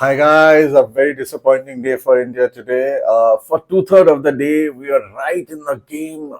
Hi guys, a very disappointing day for India today. For two-thirds of the day, we were right in the game.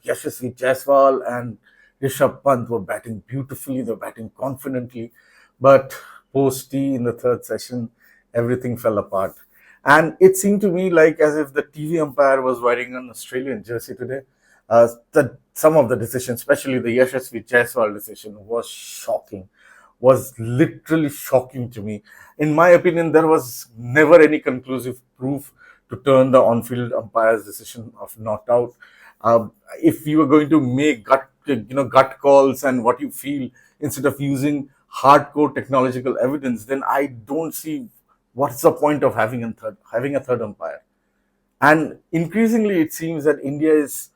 Yashasvi Jaiswal and Rishabh Pant were batting beautifully, they were batting confidently. But post tea in the third session, everything fell apart. And it seemed to me like as if the TV umpire was wearing an Australian jersey today. Some of the decisions, especially the Yashasvi Jaiswal decision, was shocking, was literally shocking to me. In my opinion, there was never any conclusive proof to turn the on-field umpire's decision of not out. If you were going to make gut calls and what you feel instead of using hardcore technological evidence, then I don't see what's the point of having a third umpire. And increasingly it seems that India is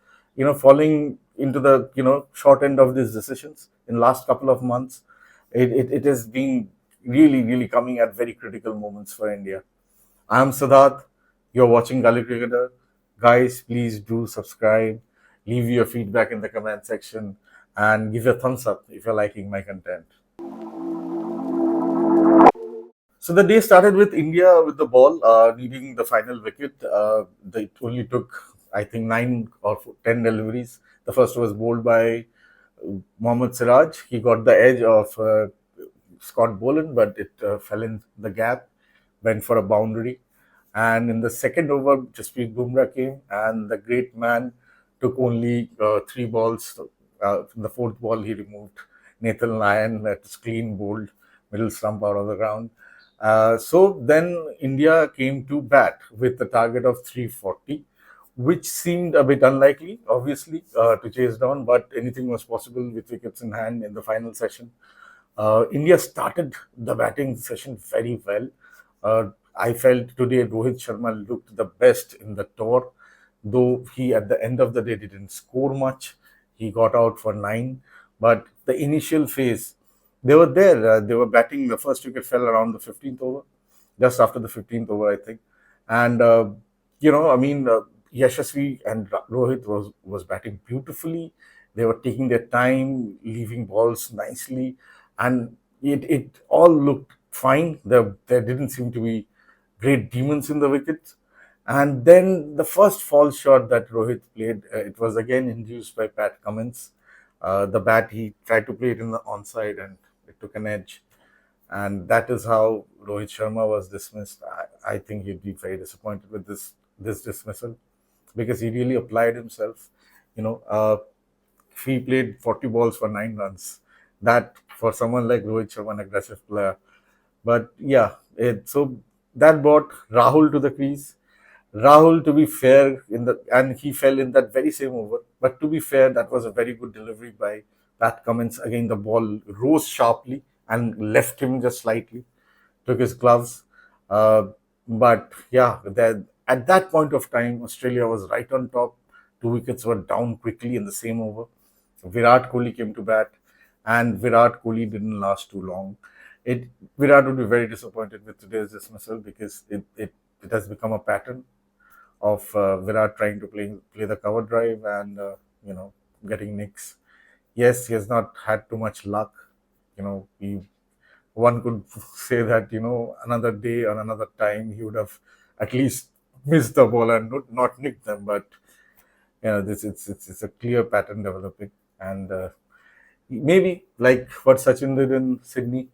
falling into the short end of these decisions in last couple of months. It has been really coming at very critical moments for India. I am Siddharth. You're watching Gully Cricketer. Guys, please do subscribe, leave your feedback in the comment section, and give a thumbs up if you're liking my content. So the day started with India with the ball needing the final wicket. It only took, I think, 9 or 10 deliveries. The first was bowled by Mohammad Siraj. He got the edge of Scott Boland, but it fell in the gap, went for a boundary. And in the second over, Jasprit Bumrah came, and the great man took only 3 balls. In the fourth ball, he removed Nathan Lyon. That was clean bowled, middle stump out of the ground. So then India came to bat with a target of 340, which seemed a bit unlikely, obviously, to chase down, but anything was possible with wickets in hand in the final session. India started the batting session very well. I felt today Rohit Sharma looked the best in the tour, though he at the end of the day didn't score much. He got out for 9, but the initial phase, they were there. They were batting. The first wicket fell around the 15th over, just after the 15th over, I think. And I mean, Yashasvi and Rohit was batting beautifully. They were taking their time, leaving balls nicely, and it all looked fine. There didn't seem to be great demons in the wickets. And then the first fall shot that Rohit played, it was again induced by Pat Cummins. The bat, he tried to play it in the onside and it took an edge. And that is how Rohit Sharma was dismissed. I think he'd be very disappointed with this dismissal because he really applied himself. You know, he played 40 balls for 9 runs. That for someone like Rohit Sharma, an aggressive player. But yeah, so that brought Rahul to the crease. Rahul, to be fair, and he fell in that very same over. But to be fair, that was a very good delivery by Pat Cummins. Again, the ball rose sharply and left him just slightly, took his gloves. Uh, but yeah, at that point of time, Australia was right on top. 2 wickets were down quickly in the same over. Virat Kohli came to bat, and Virat Kohli didn't last too long. It Virat would be very disappointed with today's dismissal because it has become a pattern of Virat trying to play the cover drive and getting nicks. Yes, he has not had too much luck. One could say that another day or another time he would have at least missed the ball and not nicked them. But this it's a clear pattern developing, and maybe like what Sachin did in Sydney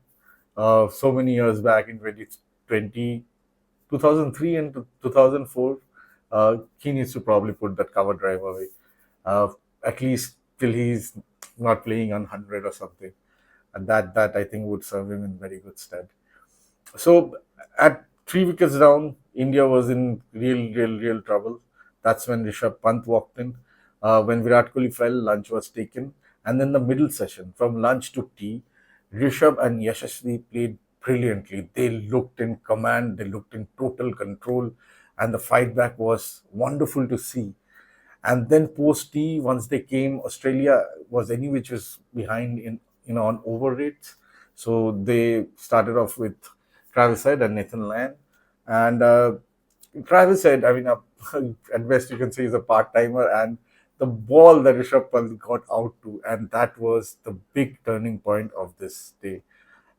so many years back in 2020, 2003 and 2004. He needs to probably put that cover drive away, uh, at least till he's not playing on 100 or something. And that I think would serve him in very good stead. So at 3 wickets down, India was in real trouble. That's when Rishabh Pant walked in. When Virat Kohli fell, lunch was taken. And then the middle session, from lunch to tea, Rishabh and Yashasvi played brilliantly. They looked in command, they looked in total control, and the fight back was wonderful to see. And then post tea, once they came, Australia was any which was behind in on over rates. So they started off with Travis Head and Nathan Lyon. And Travis Head, I mean, at best you can say he's a part timer. And the ball that Rishabh Pant got out to, and that was the big turning point of this day.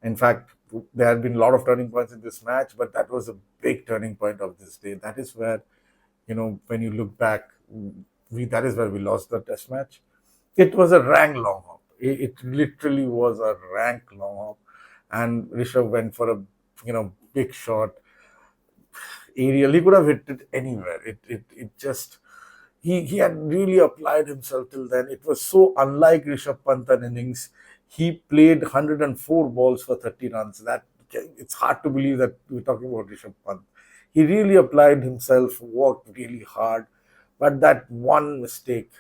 In fact, there have been a lot of turning points in this match, but that was a big turning point of this day. That is where, when you look back, that is where we lost the test match. It was a rank long hop. It literally was a rank long hop, and Rishabh went for a big shot aerial. He could have hit it anywhere. It just he had really applied himself till then. It was so unlike Rishabh Pant an innings. He played 104 balls for 30 runs. That it's hard to believe that we're talking about Rishabh Pant. He really applied himself, worked really hard, but that one mistake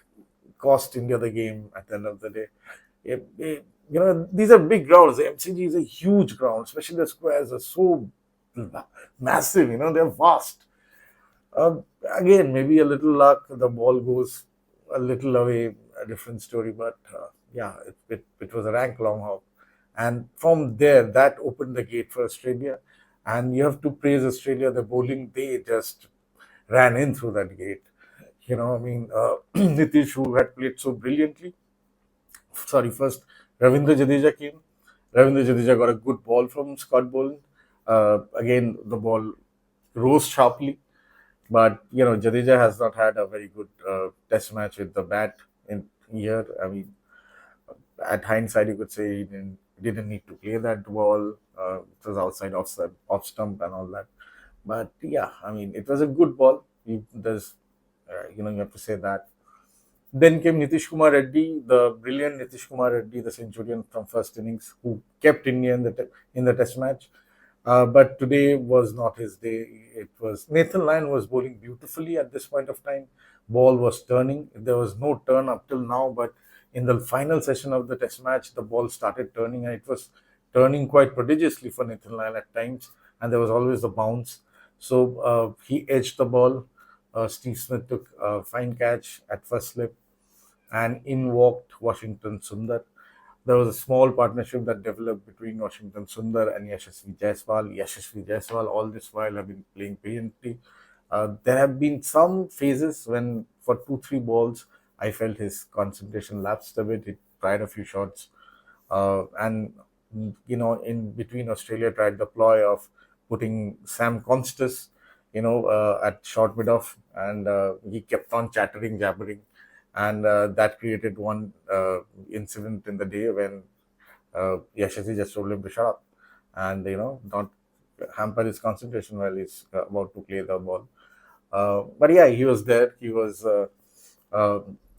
cost India the game at the end of the day. These are big grounds. The MCG is a huge ground, especially the squares are so massive. They're vast. Uh, Again, maybe a little luck, the ball goes a little away, a different story. But yeah, it was a rank long hop. And from there, that opened the gate for Australia. And you have to praise Australia. The bowling, they just ran in through that gate. Nitish, who had played so brilliantly, sorry, first Ravindra Jadeja came. Ravindra Jadeja got a good ball from Scott Boland. Again, the ball rose sharply, but Jadeja has not had a very good test match with the bat in here. I mean, at hindsight, you could say he didn't need to play that ball. It was outside off stump and all that. But yeah, I mean, it was a good ball. You have to say that. Then came Nitish Kumar Reddy, the brilliant Nitish Kumar Reddy, the centurion from first innings, who kept India in the test match. But today was not his day. It was Nathan Lyon was bowling beautifully at this point of time. Ball was turning. There was no turn up till now, but in the final session of the test match, the ball started turning, and it was turning quite prodigiously for Nathan Lyon at times. And there was always the bounce. So he edged the ball. Steve Smith took a fine catch at first slip, and in walked Washington Sundar. There was a small partnership that developed between Washington Sundar and Yashasvi Jaiswal. Yashasvi Jaiswal, all this while, have been playing brilliantly. There have been some phases when, for 2-3 balls, I felt his concentration lapsed a bit. He tried a few shots, and in between, Australia tried the ploy of putting Sam Constas, at short mid off, and he kept on chattering, jabbering, and that created one incident in the day when Yashasvi just told him to shut up and not hamper his concentration while he's about to play the ball. But yeah, he was there. He was uh,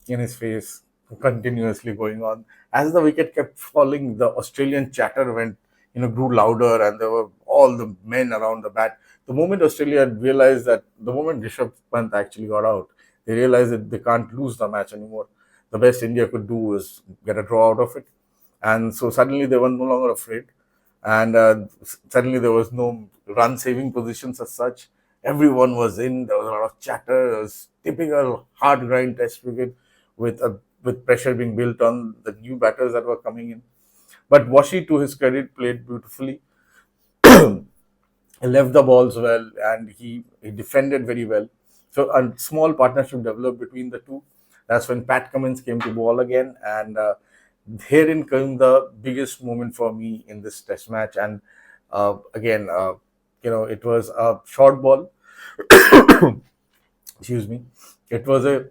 in his face, continuously going on. As the wicket kept falling, the Australian chatter grew louder, and there were all the men around the bat. The moment Australia realized that, the moment Rishabh Pant actually got out, they realized that they can't lose the match anymore. The best India could do was get a draw out of it. And so suddenly they were no longer afraid. And suddenly there was no run saving positions as such. Everyone was in. There was a lot of chatter. It was typical hard grind test cricket with pressure being built on the new batters that were coming in. But Washi, to his credit, played beautifully. He left the balls well, and he defended very well. So a small partnership developed between the two. That's when Pat Cummins came to bowl again, and herein came the biggest moment for me in this Test match. And again, it was a short ball. Excuse me. It was a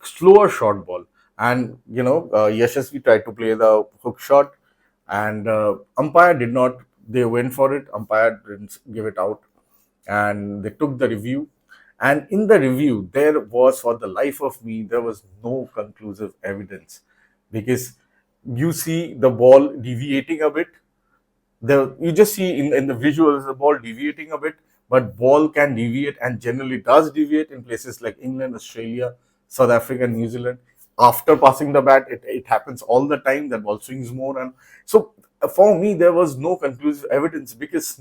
slower short ball, and Yashasvi tried to play the hook shot, and umpire did not. They went for it. Umpire didn't give it out, and they took the review. And in the review, there was, for the life of me, there was no conclusive evidence, because you see the ball deviating a bit. You just see in the visuals the ball deviating a bit, but ball can deviate, and generally does deviate in places like England, Australia, South Africa, New Zealand. After passing the bat, it happens all the time that ball swings more. And so for me, there was no conclusive evidence, because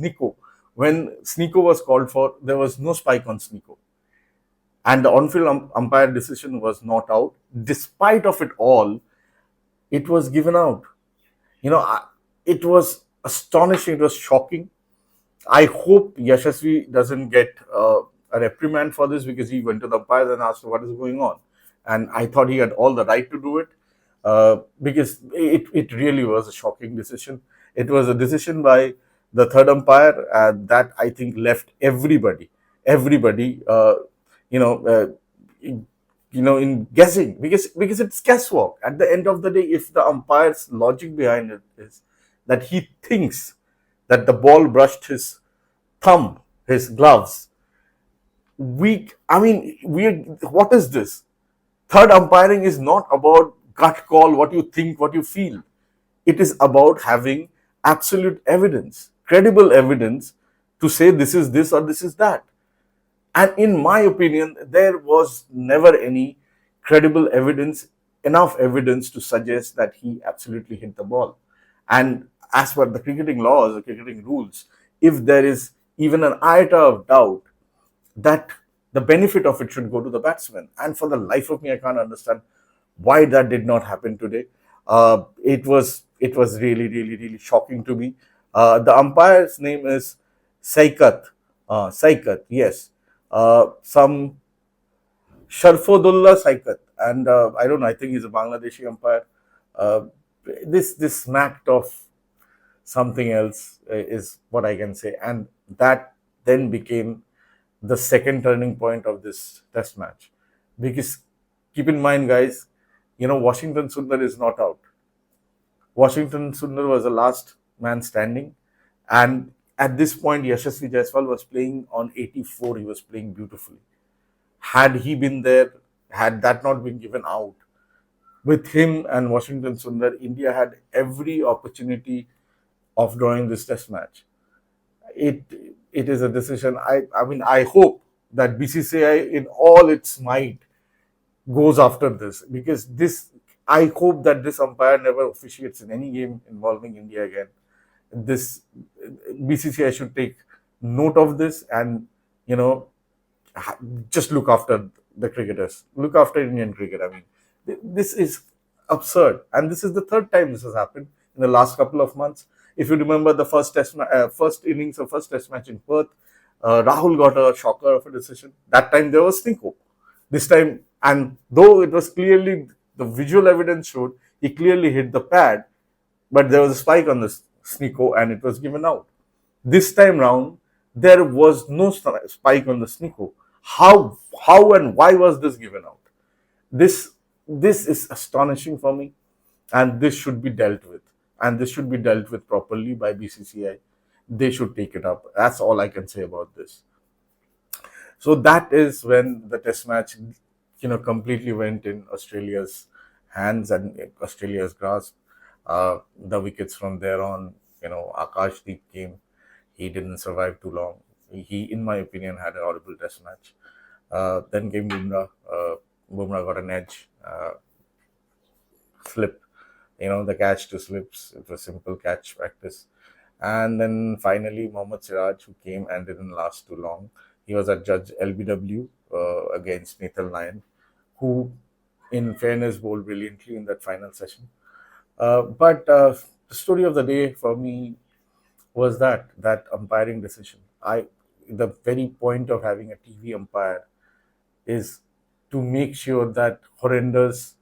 when Sneeko was called for, there was no spike on Sneeko, and the on-field umpire decision was not out. Despite of it all, it was given out. It was astonishing. It was shocking. I hope Yashasvi doesn't get a reprimand for this, because he went to the umpires and asked what is going on. And I thought he had all the right to do it, because it really was a shocking decision. It was a decision by the third umpire that I think left everybody, you know, in guessing, because it's guesswork. At the end of the day, if the umpire's logic behind it is that he thinks that the ball brushed his thumb, his gloves, what is this? Third umpiring is not about gut call, what you think, what you feel. It is about having absolute evidence, credible evidence to say this is this or this is that. And in my opinion, there was never any credible evidence, enough evidence to suggest that he absolutely hit the ball. And as per the cricketing laws, the cricketing rules, if there is even an iota of doubt, that the benefit of it should go to the batsman. And for the life of me, I can't understand why that did not happen today. It was really shocking to me. The umpire's name is Saikat. Saikat, yes. Some Sharfodullah Saikat, and I don't know. I think he's a Bangladeshi umpire. Uh, this smacked of something else is what I can say, and that then became the second turning point of this test match. Because keep in mind, guys, Washington Sundar is not out. Washington Sundar was the last man standing, and at this point, Yashasvi Jaiswal was playing on 84. He was playing beautifully. Had he been there, had that not been given out, with him and Washington Sundar, India had every opportunity of drawing this test match. It it is a decision. I hope that BCCI in all its might goes after this, because this I hope that this umpire never officiates in any game involving India again. This BCCI should take note of this, and you know just look after the cricketers, look after Indian cricket. I mean, this is absurd, and this is the third time this has happened in the last couple of months. If you remember the first innings of first test match in Perth, Rahul got a shocker of a decision. That time there was Stinko. This time, and though it was clearly, the visual evidence showed he clearly hit the pad, but there was a spike on the Sneeko and it was given out. This time round, there was no spike on the Sneeko. How and why was this given out? This this is astonishing for me, and this should be dealt with, and this should be dealt with properly by BCCI. They should take it up. That's all I can say about this. So that is when the test match, completely went in Australia's hands and Australia's grasp. The wickets from there on, Akashdeep came. He didn't survive too long. He, in my opinion, had a horrible test match. Then came Bumrah. Bumrah got an edge, slip, the catch to slips. It was simple catch practice. And then finally, Mohammad Siraj, who came and didn't last too long. He was at Judge LBW against Nathan Lyon, who, in fairness, bowled brilliantly in that final session. But the story of the day for me was that umpiring decision. The very point of having a TV umpire is to make sure that horrendous,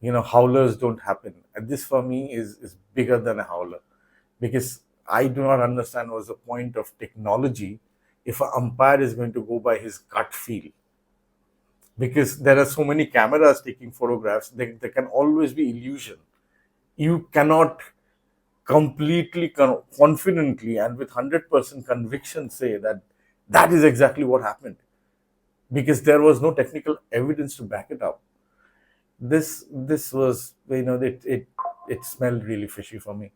howlers don't happen. And this for me is bigger than a howler, because I do not understand what's the point of technology if an umpire is going to go by his gut feel. Because there are so many cameras taking photographs, there can always be illusion. You cannot completely confidently and with 100% conviction say that that is exactly what happened, because there was no technical evidence to back it up. This was, it smelled really fishy for me.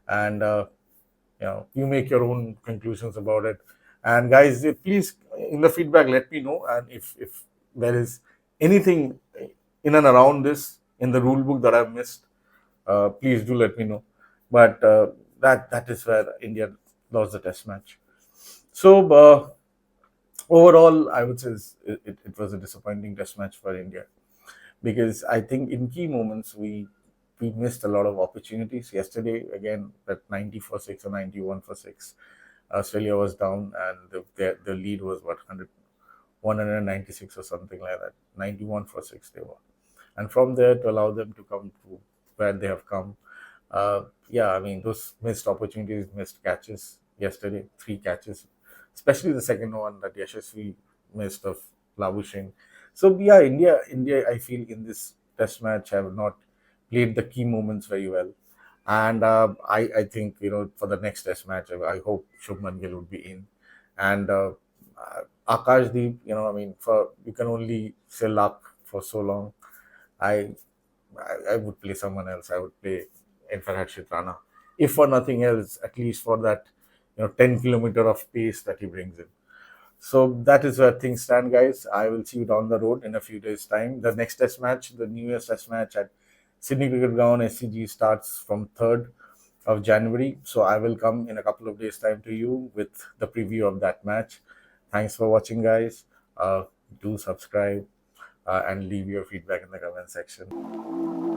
And you make your own conclusions about it. And guys, please, in the feedback, let me know. And if there is anything in and around this in the rule book that I've missed, please do let me know. But that is where India lost the test match. So overall, I would say it was a disappointing test match for India, because I think in key moments we missed a lot of opportunities. Yesterday, again, that 90 for 6 or 91 for 6, Australia was down, and the lead was 196 or something like that. 91 for 6 they were. And from there, to allow them to come to where they have come, Yeah, I mean, those missed opportunities, missed catches yesterday, three catches, especially the second one that Yashasvi missed of Labuschagne. So yeah, India, I feel in this Test match have not played the key moments very well, and I think for the next Test match, I hope Shubman Gill would be in, and Akashdeep, I mean, for you can only say luck for so long. I I would play someone else. I would play Farhad Rana, if for nothing else, at least for that 10 kilometer of pace that he brings in. So that is where things stand, guys. I will see you down the road in a few days' time. The next Test match, the New Year's Test match at Sydney Cricket Ground, SCG, starts from 3rd of January. So I will come in a couple of days' time to you with the preview of that match. Thanks for watching, guys. Do subscribe and leave your feedback in the comment section.